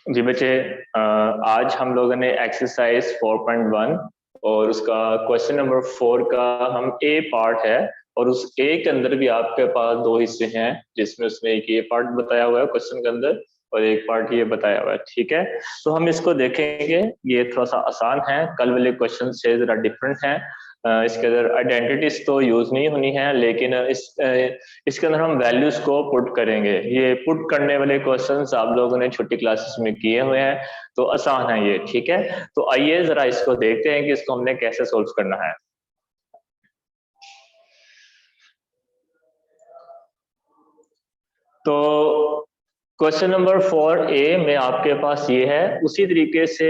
जी बच्चे, आज हम लोगों ने एक्सरसाइज 4.1 और उसका क्वेश्चन नंबर 4 का हम ए पार्ट है। और उस ए के अंदर भी आपके पास दो हिस्से हैं, जिसमें उसमें एक ये पार्ट बताया हुआ है क्वेश्चन के अंदर और एक पार्ट ये बताया हुआ है। ठीक है, तो हम इसको देखेंगे। ये थोड़ा सा आसान है, कल वाले क्वेश्चन से जरा डिफरेंट है। इसके अंदर आइडेंटिटीज तो यूज नहीं होनी है, लेकिन इसके अंदर हम वैल्यूज को पुट करेंगे। ये पुट करने वाले क्वेश्चंस आप लोगों ने छोटी क्लासेस में किए हुए हैं, तो आसान है ये। ठीक है, तो आइए जरा इसको देखते हैं कि इसको हमने कैसे सोल्व करना है। तो क्वेश्चन नंबर 4A में आपके पास ये है। उसी तरीके से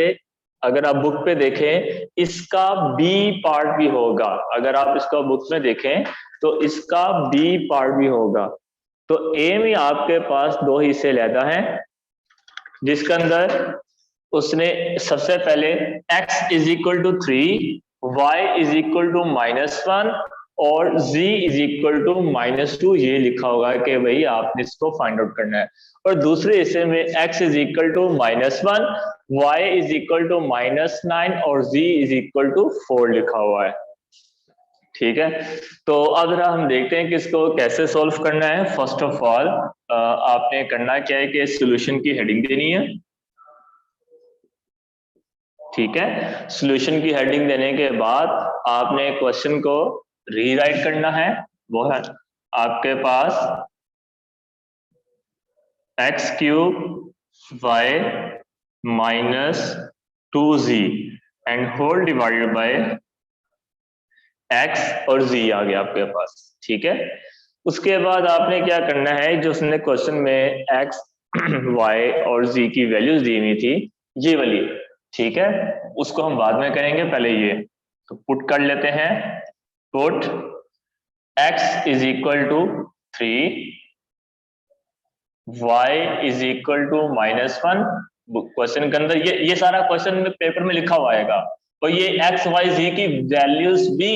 अगर आप बुक पे देखें, इसका बी पार्ट भी होगा। अगर आप इसका बुक में देखें तो इसका बी पार्ट भी होगा। तो ए में आपके पास दो हिस्से लेता है, जिसके अंदर उसने सबसे पहले x is equal to 3, y is equal to -1 और z इज इक्वल टू -2 ये लिखा होगा कि भाई आपने इसको फाइंड आउट करना है। और दूसरे हिस्से में x is equal to -1, y is equal to -9 और z इज इक्वल टू 4 लिखा हुआ है। ठीक है, तो अब जरा हम देखते हैं कि इसको कैसे सॉल्व करना है। फर्स्ट ऑफ ऑल आपने करना क्या है कि सॉल्यूशन की हेडिंग देनी है। ठीक है, सॉल्यूशन की हेडिंग देने के बाद आपने क्वेश्चन को रीराइट करना है। वो है आपके पास x cube y minus 2z and whole divided by x और z आ गया आपके पास। ठीक है, उसके बाद आपने क्या करना है, जो उसने क्वेश्चन में एक्स वाई और z की वैल्यूज दी हुई थी ये वाली, ठीक है, उसको हम बाद में करेंगे, पहले ये तो पुट कर लेते हैं। Put x is equal to 3, y is equal to -1। Question के अंदर ये सारा क्वेश्चन में पेपर में लिखा हुआ आएगा, और ये एक्स वाई जी की वैल्यूज भी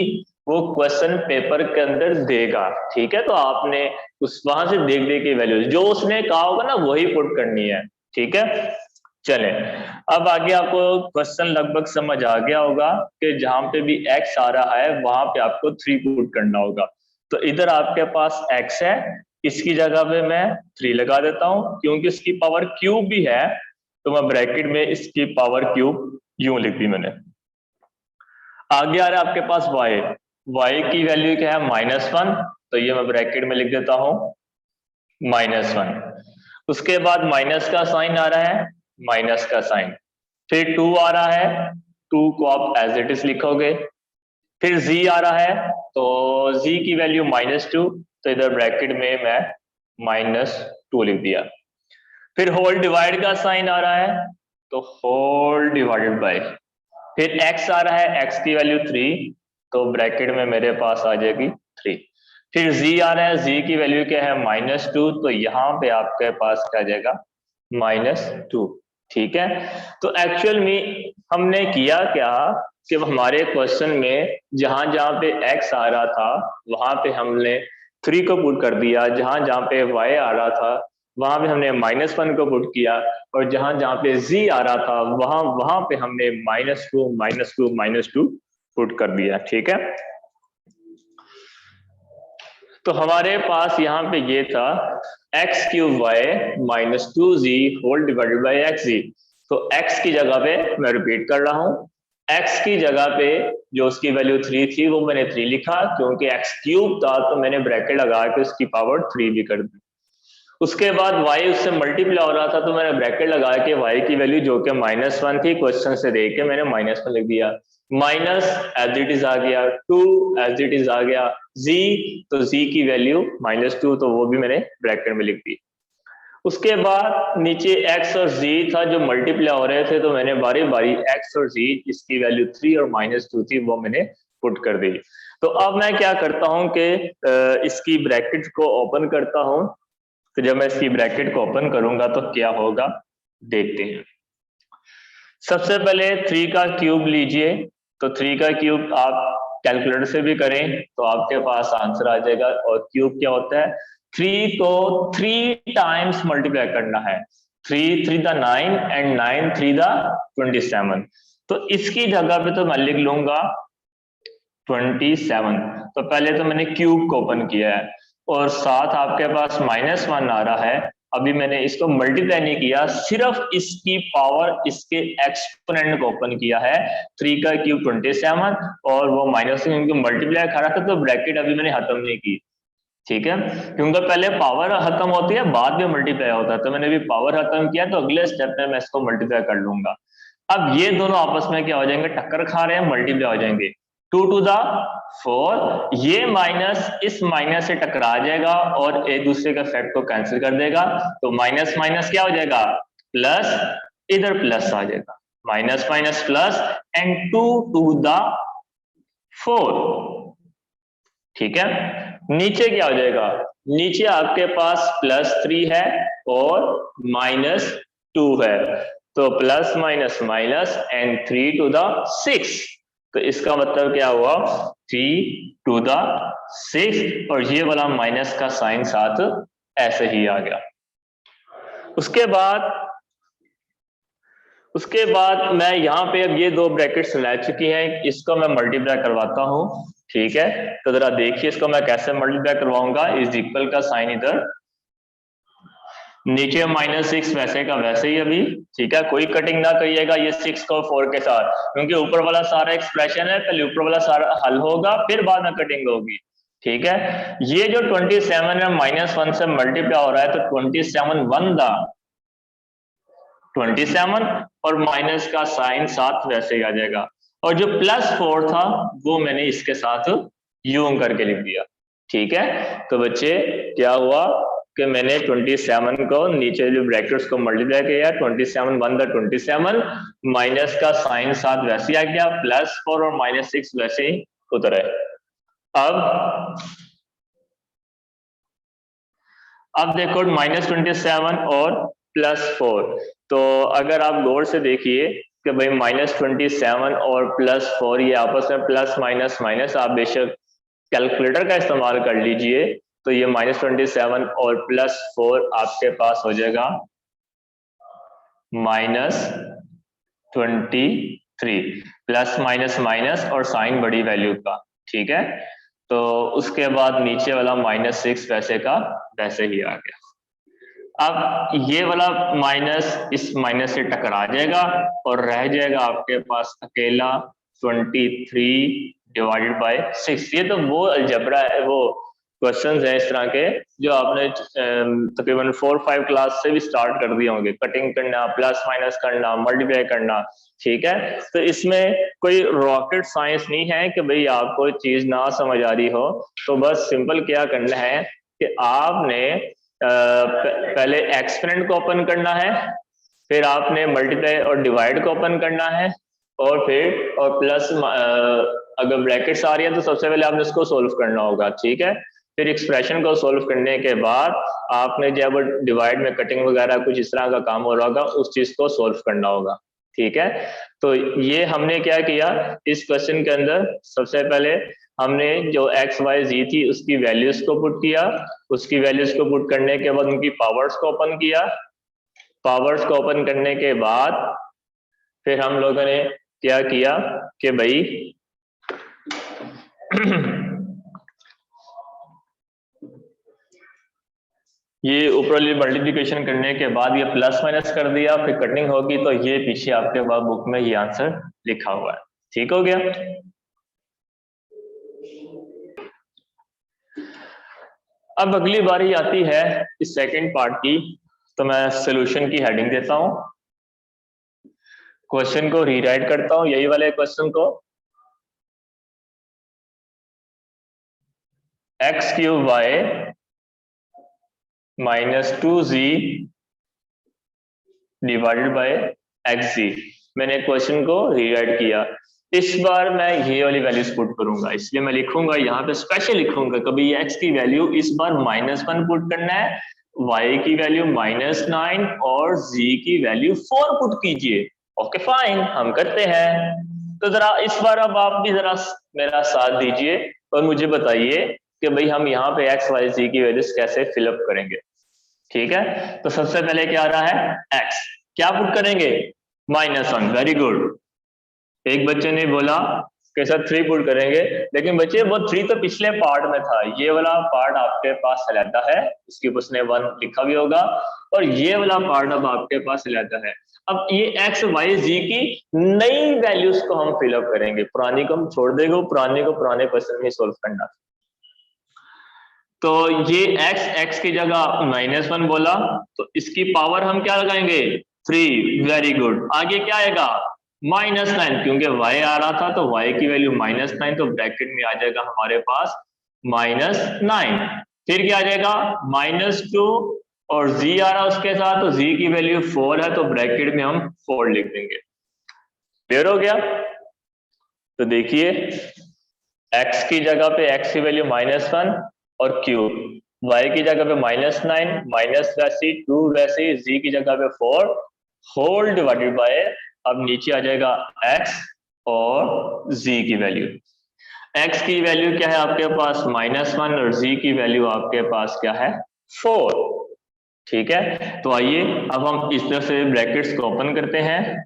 वो क्वेश्चन पेपर के अंदर देगा। ठीक है, तो आपने उस वहां से देख देख के वैल्यूज जो उसने कहा होगा ना वही पुट करनी है। ठीक है, चले अब आगे आपको क्वेश्चन लगभग समझ आ गया होगा कि जहां पे भी x आ रहा है वहां पे आपको 3 पुट करना होगा। तो इधर आपके पास x है, इसकी जगह पे मैं 3 लगा देता हूं, क्योंकि इसकी पावर क्यूब भी है तो मैं ब्रैकेट में इसकी पावर क्यूब यूं लिख दी मैंने। आगे आ रहा है आपके पास y की वैल्यू क्या है -1, तो ये मैं ब्रैकेट में लिख देता हूं -1। उसके बाद माइनस का साइन आ रहा है, माइनस का साइन, फिर 2 आ रहा है, 2 को आप एज इट इज लिखोगे। फिर z आ रहा है, तो z की वैल्यू -2, तो इधर ब्रैकेट में मैं -2 लिख दिया। फिर होल डिवाइड का साइन आ रहा है, तो होल डिवाइडेड बाय, फिर x आ रहा है, x की वैल्यू 3, तो ब्रैकेट में मेरे पास आ जाएगी 3। फिर z आ रहा है, z की वैल्यू क्या है -2, तो यहाँ पे आपके पास क्या आ जाएगा -2। ठीक है, तो एक्चुअल में हमने किया क्या कि हमारे क्वेश्चन में जहां जहां पे x आ रहा था वहां पे हमने 3 को पुट कर दिया, जहां जहां पे y आ रहा था वहां पे हमने -1 को पुट किया, और जहां जहां पे z आ रहा था वहां वहां पे हमने -2 -2 -2 पुट कर दिया। ठीक है, तो हमारे पास यहाँ पे ये था x cube y -2z whole divided by x z. तो x की जगह पे मैं रिपीट कर रहा हूँ, x की जगह पे जो उसकी वैल्यू 3 थी वो मैंने 3 लिखा, क्योंकि x क्यूब था तो मैंने ब्रैकेट लगा के उसकी पावर 3 भी कर दी। उसके बाद y उससे मल्टीप्लाई हो रहा था तो मैंने ब्रैकेट लगा के y की वैल्यू जो कि -1 थी क्वेश्चन से देख के मैंने -1 लिख दिया। माइनस एज इट इज आ गया, 2 एज इट इज आ गया, z, तो z की वैल्यू -2, तो वो भी मैंने ब्रैकेट में लिख दी। उसके बाद नीचे x और z था जो मल्टीप्लाई हो रहे थे, तो मैंने बारी बारी x और z, इसकी वैल्यू 3 और -2 थी वो मैंने पुट कर दी। तो अब मैं क्या करता हूं कि इसकी ब्रैकेट को ओपन करता हूं। तो जब मैं इसकी ब्रैकेट को ओपन करूंगा तो क्या होगा देखते हैं। सबसे पहले 3 का क्यूब लीजिए, तो 3 का क्यूब आप कैलकुलेटर से भी करें तो आपके पास आंसर आ जाएगा। और क्यूब क्या होता है, 3 को 3 टाइम्स मल्टीप्लाई करना है। 3 3 द 9 एंड 9 3 द 27। तो इसकी जगह पे तो मैं लिख लूंगा 27। तो पहले तो मैंने क्यूब को ओपन किया है और साथ आपके पास -1 आ रहा है। अभी मैंने इसको मल्टीप्लाई नहीं किया, सिर्फ इसकी पावर इसके एक्सपोनेंट को ओपन किया है। 3 का क्यूब 27 और वो माइनस क्योंकि मल्टीप्लाई खा रहा था तो ब्रैकेट अभी मैंने खत्म नहीं की, ठीक है, क्योंकि पहले पावर खत्म होती है बाद में मल्टीप्लाई होता है। तो मैंने अभी पावर खत्म किया तो अगले स्टेप में मैं इसको मल्टीप्लाई कर लूंगा। अब ये दोनों आपस में क्या हो जाएंगे, टक्कर खा रहे हैं, मल्टीप्लाई हो जाएंगे। 2 टू द 4, ये माइनस इस माइनस से टकरा जाएगा और एक दूसरे का फैक्ट को कैंसिल कर देगा। तो माइनस माइनस क्या हो जाएगा, प्लस, इधर प्लस आ जाएगा, minus minus plus and 2 to the 4, ठीक है। नीचे क्या हो जाएगा, नीचे आपके पास +3 है और -2 है, तो plus minus minus and 3 to the 6। तो इसका मतलब क्या हुआ, 3 टू द 6 और ये वाला माइनस का साइन साथ ऐसे ही आ गया। उसके बाद मैं यहाँ पे अब ये दो ब्रैकेट्स ला चुकी हैं, इसको मैं मल्टीप्लाई करवाता हूँ, ठीक है। तो जरा देखिए इसको मैं कैसे मल्टीप्लाई करवाऊंगा। इज इक्वल का साइन इधर, नीचे -6 वैसे का वैसे ही अभी, ठीक है, कोई कटिंग ना करिएगा ये 6 को 4 के साथ, क्योंकि ऊपर वाला सारा एक्सप्रेशन है, पहले ऊपर वाला सारा हल होगा फिर बाद में कटिंग होगी, ठीक है। ये जो 27 है -1 से मल्टीप्लाई हो रहा है, तो 27 1 दा 27 और माइनस का साइन साथ वैसे ही आ जाएगा। और जो +4 था वो मैंने इसके साथ यूं करके लिख दिया, ठीक है। तो बच्चे क्या हुआ कि मैंने 27 को नीचे जो ब्रैकेट्स को मल्टीप्लाई किया, 27 1 द 27, माइनस का साइन साथ वैसे ही आ गया, +4 और -6 वैसे ही उतरे। अब देखो -27 और +4, तो अगर आप गौर से देखिए कि भाई -27 और +4 ये आपस में प्लस माइनस माइनस, आप बेशक कैलकुलेटर का इस्तेमाल कर लीजिए, तो ये -27 और +4 आपके पास हो जाएगा -23, प्लस माइनस माइनस और साइन बड़ी वैल्यू का, ठीक है। तो उसके बाद नीचे वाला -6 वैसे का वैसे ही आ गया। अब ये वाला माइनस इस माइनस से टकरा जाएगा और रह जाएगा आपके पास अकेला 23 डिवाइडेड बाय 6। ये तो वो अलजेब्रा है, वो क्वेश्चंस हैं इस तरह के जो आपने तकरीबन 4-5 क्लास से भी स्टार्ट कर दिए होंगे, कटिंग करना, प्लस माइनस करना, मल्टीप्लाई करना, ठीक है। तो इसमें कोई रॉकेट साइंस नहीं है कि भाई आपको चीज ना समझ आ रही हो। तो बस सिंपल क्या करना है कि आपने पहले एक्सपोनेंट को ओपन करना है, फिर आपने मल्टीप्लाई और डिवाइड को ओपन करना है, और फिर और प्लस अगर ब्रैकेट्स आ रही है तो सबसे पहले आपने इसको सोल्व करना होगा, ठीक है। फिर एक्सप्रेशन को सोल्व करने के बाद आपने जब डिवाइड में कटिंग वगैरह कुछ इस तरह का काम हो रहा होगा उस चीज को सोल्व करना होगा, ठीक है। तो ये हमने क्या किया इस क्वेश्चन के अंदर, सबसे पहले हमने जो x y z थी उसकी वैल्यूज को पुट किया, उसकी वैल्यूज को पुट करने के बाद उनकी पावर्स को ओपन किया, पावर्स को ओपन करने के बाद फिर हम लोगों ने क्या किया कि भाई ये ऊपर वाली मल्टीप्लिकेशन करने के बाद ये प्लस माइनस कर दिया, फिर कटिंग होगी तो ये पीछे आपके पास बुक में ये आंसर लिखा हुआ है, ठीक हो गया। अब अगली बारी आती है इस सेकंड पार्ट की, तो मैं सॉल्यूशन की हेडिंग देता हूं, क्वेश्चन को रीराइट करता हूं, यही वाले क्वेश्चन को, x³ y -2z divided by xz। मैंने क्वेश्चन को रीराइट किया। इस बार मैं ये वाली वैल्यूज पुट करूंगा, इसलिए मैं लिखूंगा यहाँ पे स्पेशल लिखूंगा, कभी x की वैल्यू इस बार -1 पुट करना है, y की वैल्यू -9 और z की वैल्यू 4 पुट कीजिए। ओके फाइन, हम करते हैं। तो जरा इस बार अब आप भी जरा मेरा साथ दीजिए और मुझे बताइए कि भाई हम यहाँ पे x y z की वैल्यूज कैसे फिलअप करेंगे, ठीक है, तो सबसे पहले क्या आ रहा है x, क्या पुट करेंगे -1, वेरी गुड। एक बच्चे ने बोला के साथ 3 पुट करेंगे, लेकिन बच्चे वो 3 तो पिछले पार्ट में था, ये वाला पार्ट आपके पास अलग है, इसके ऊपर उसने 1 लिखा भी होगा, और ये वाला पार्ट अब आपके पास अलग है। अब ये x y z की नई वैल्यूज को हम फिलअप करेंगे, पुरानी को हम छोड़ देंगे, पुराने को पुराने क्वेश्चन में सोल्व करना। तो ये x की जगह -1 बोला, तो इसकी पावर हम क्या लगाएंगे 3, वेरी गुड। आगे क्या आएगा -9, क्योंकि y आ रहा था तो y की वैल्यू -9, तो ब्रैकेट में आ जाएगा हमारे पास -9। फिर क्या आ जाएगा -2, और z आ रहा उसके साथ, तो z की वैल्यू 4 है, तो ब्रैकेट में हम 4 लिख देंगे। क्लियर हो गया? तो देखिए x की जगह पे x की वैल्यू -1 और क्यूब, y की जगह पे -9, माइनस वैसे 2, वैसे z की जगह पे 4, होल डिवाइडेड बाय, अब नीचे आ जाएगा x और z की वैल्यू। x की वैल्यू क्या है आपके पास -1, और z की वैल्यू आपके पास क्या है 4। ठीक है, तो आइए अब हम इस तरह से ब्रैकेट्स को ओपन करते हैं,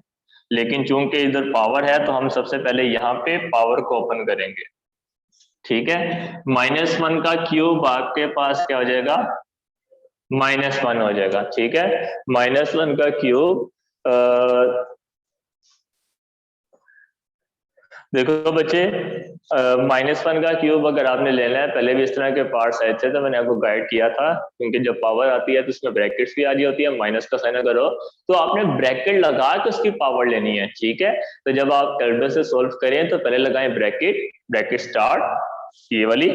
लेकिन चूंकि इधर पावर है तो हम सबसे पहले यहाँ पे पावर को ओपन करेंगे। ठीक है, -1 का क्यूब आपके पास क्या हो जाएगा -1 हो जाएगा। ठीक है, -1 का क्यूब, देखो बच्चे, -1 का क्यूब अगर आपने लेना है, पहले भी इस तरह के पार्ट्स आए थे तो मैंने आपको गाइड किया था, क्योंकि जब पावर आती है तो उसमें ब्रैकेट्स भी आ रही होती है, माइनस का साइन करो तो आपने ब्रैकेट लगा के उसकी पावर लेनी है। ठीक है, तो जब आप कैलकुलस से सोल्व करें तो पहले लगाएं ब्रैकेट, ब्रैकेट स्टार्ट ये वाली,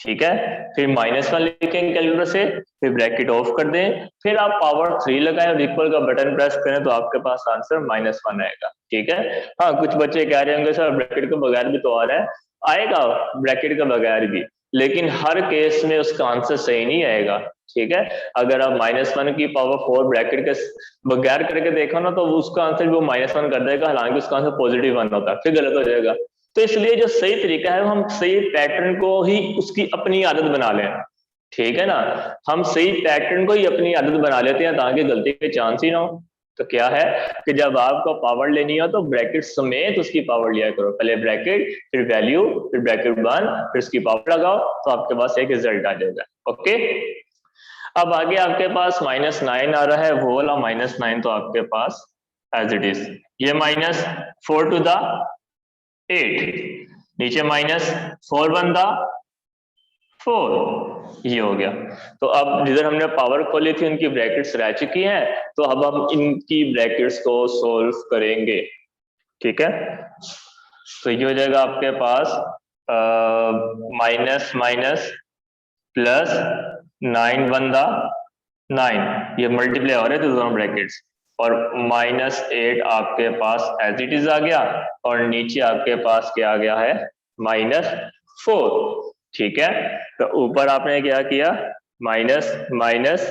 ठीक है, फिर -1 लिखेंगे कैलकुलस से, फिर ब्रैकेट ऑफ कर दें, फिर आप पावर 3 लगाएं और इक्वल का बटन प्रेस करें तो आपके पास आंसर -1 आएगा। ठीक है, हाँ कुछ बच्चे कह रहे होंगे सर ब्रैकेट के बगैर भी तो आ रहा है, आएगा ब्रैकेट के बगैर भी, लेकिन हर केस में उसका आंसर सही नहीं आएगा। ठीक है, अगर आप -1 की पावर 4 ब्रैकेट के बगैर करके देखो ना तो उसका आंसर भी वो -1 कर देगा, हालांकि उसका आंसर +1 होता है, फिर गलत हो जाएगा। तो इसलिए जो सही तरीका है हम सही पैटर्न को ही उसकी अपनी आदत बना लें। ठीक है ना, हम सही पैटर्न को ही अपनी आदत बना लेते हैं ताकि गलती के चांस ही ना हो। तो क्या है कि जब आपको पावर लेनी हो तो ब्रैकेट समेत उसकी पावर लिया करो, पहले ब्रैकेट फिर वैल्यू फिर ब्रैकेट बंद फिर उसकी पावर लगाओ, तो आपके पास एक रिजल्ट आ जाएगा। ओके, अब आगे आपके पास -9 आ रहा है, वो वाला -9 तो आपके पास एज इट इज, ये -4 टू द 8, नीचे -4 1 द 4, ये हो गया। तो अब जिधर हमने पावर खोली थी उनकी ब्रैकेट्स रह चुकी हैं, तो अब हम इनकी ब्रैकेट्स को सोल्व करेंगे। ठीक है, तो ये हो जाएगा आपके पास माइनस माइनस प्लस 9 1 द 9, ये मल्टीप्लाई हो रहे थे दोनों ब्रैकेट्स, और -8 आपके पास एज इट इज आ गया, और नीचे आपके पास क्या आ गया है -4। ठीक है, तो ऊपर आपने क्या किया माइनस माइनस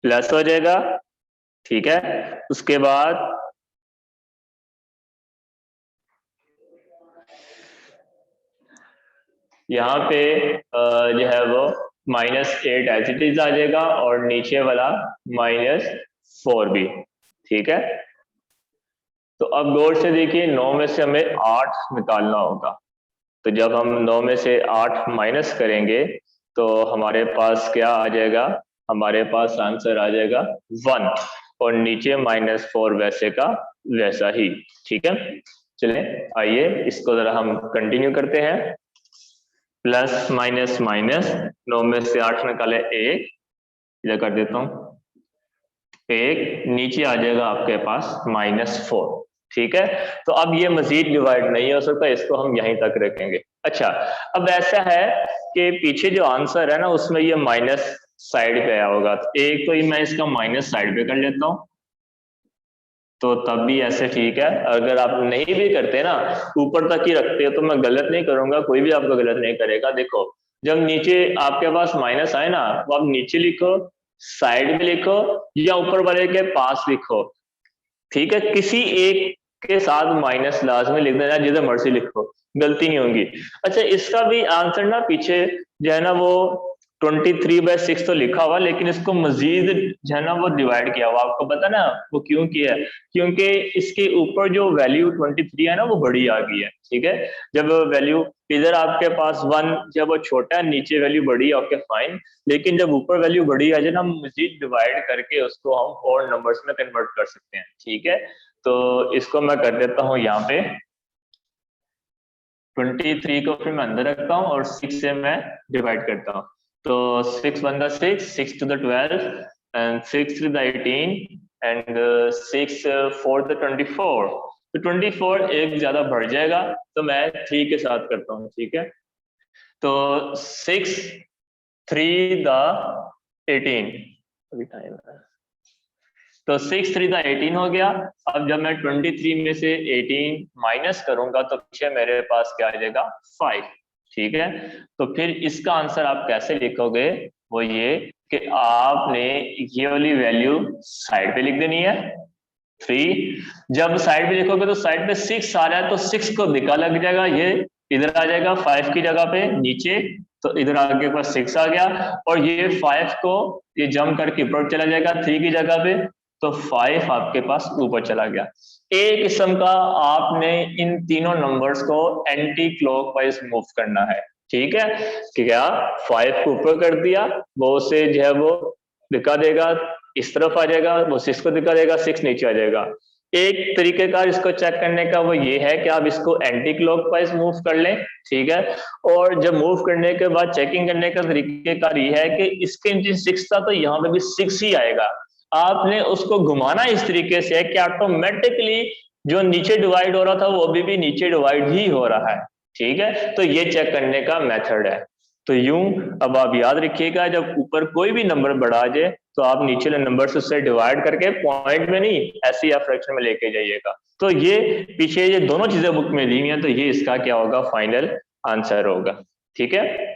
प्लस हो जाएगा। ठीक है, उसके बाद यहाँ पे जो है वो -8 एज इट इज आ जाएगा, और नीचे वाला -4 भी। ठीक है, तो अब गौर से देखिए 9 में से हमें 8 निकालना होगा, तो जब हम 9 में से 8 माइनस करेंगे तो हमारे पास क्या आ जाएगा, हमारे पास आंसर आ जाएगा 1, और नीचे -4 वैसे का वैसा ही। ठीक है, चलें आइए इसको जरा हम कंटिन्यू करते हैं। प्लस माइनस माइनस, 9 में से 8 निकाले 1, इधर कर देता हूं 1, नीचे आ जाएगा आपके पास -4। ठीक है, तो अब ये मजीद डिवाइड नहीं हो सकता, इसको हम यहीं तक रखेंगे। अच्छा, अब ऐसा है कि पीछे जो आंसर है ना उसमें ये माइनस साइड पे आया होगा, तो एक तो मैं इसका माइनस साइड पे कर लेता हूं, तो तब भी ऐसे ठीक है। अगर आप नहीं भी करते ना, ऊपर तक ही रखते हो, तो मैं गलत नहीं करूंगा, कोई भी आपका गलत नहीं करेगा। देखो जब नीचे आपके पास माइनस आए ना, तो आप नीचे लिखो, साइड में लिखो, या ऊपर वाले के पास लिखो। ठीक है, किसी एक के साथ माइनस लाजमी लिख देना, जिधर मर्जी लिखो, गलती नहीं होगी। अच्छा, इसका भी आंसर ना पीछे जो है ना वो 23/6 तो लिखा हुआ, लेकिन इसको मजीद जो है ना वो डिवाइड किया हुआ। आपको पता ना वो क्यों किया है? क्योंकि इसके ऊपर जो वैल्यू 23 है ना वो बड़ी आ गई है। ठीक है, जब वैल्यू इधर आपके पास 1 जब वो छोटा है, नीचे वैल्यू बड़ी है, ओके फाइन, लेकिन जब ऊपर वैल्यू बड़ी आ जाए ना, हम मजीद डिवाइड करके उसको हम और नंबर्स में कन्वर्ट कर सकते हैं। ठीक है, तो इसको मैं कर देता हूँ यहाँ पे 23 को फिर मैं अंदर रखता हूँ और 6 से मैं डिवाइड करता हूँ। तो 6 1 the 6, 6 2 the 12 and 6 3 the 18 and 6 4 the 24। तो 24 एक ज्यादा बढ़ जाएगा, तो मैं 3 के साथ करता हूँ। ठीक है, तो 6 3 द 18, अभी टाइम है, तो 6 3 द 18 हो गया। अब जब मैं 23 में से 18 माइनस करूंगा तो पीछे मेरे पास क्या आ जाएगा? 5। ठीक है, तो फिर इसका आंसर आप कैसे लिखोगे? वो ये कि आपने ये वाली वैल्यू साइड पे लिख देनी है 3। जब साइड पे लिखोगे तो साइड पे 6 आ रहा है, तो 6 को दिक्कत लग जाएगा, ये इधर आ जाएगा 5 की जगह पे नीचे, तो इधर आगे पास 6 आ गया, और ये 5 को ये जंप करके ऊपर चला जाएगा 3 की जगह पे, तो 5 आपके पास ऊपर चला गया। एक किस्म का आपने इन तीनों नंबर्स को एंटी क्लॉकवाइज मूव करना है। ठीक है, कि क्या 5 को ऊपर कर दिया, वो से जो है वो दिखा देगा, इस तरफ आ जाएगा, वो 6 को दिखा देगा, 6 नीचे आ जाएगा। एक तरीके का इसको चेक करने का वो ये है कि आप इसको एंटी क्लॉकवाइज मूव कर लें। ठीक है, और जब मूव करने के बाद चेकिंग करने का तरीकेकार ये है कि इसके नीचे 6 था तो यहाँ पे भी 6 ही आएगा। आपने उसको घुमाना इस तरीके से है कि ऑटोमेटिकली जो नीचे डिवाइड हो रहा था वो अभी भी नीचे डिवाइड ही हो रहा है। ठीक है, तो ये चेक करने का मेथड है। तो यूं अब आप याद रखिएगा, जब ऊपर कोई भी नंबर बढ़ा जाए तो आप नीचे वाले नंबर से उससे डिवाइड करके पॉइंट में नहीं, ऐसे या फ्रैक्शन में लेके जाइएगा। तो ये पीछे ये दोनों चीजें बुक में दी हुई हैं, तो ये इसका क्या होगा? फाइनल आंसर होगा। ठीक है।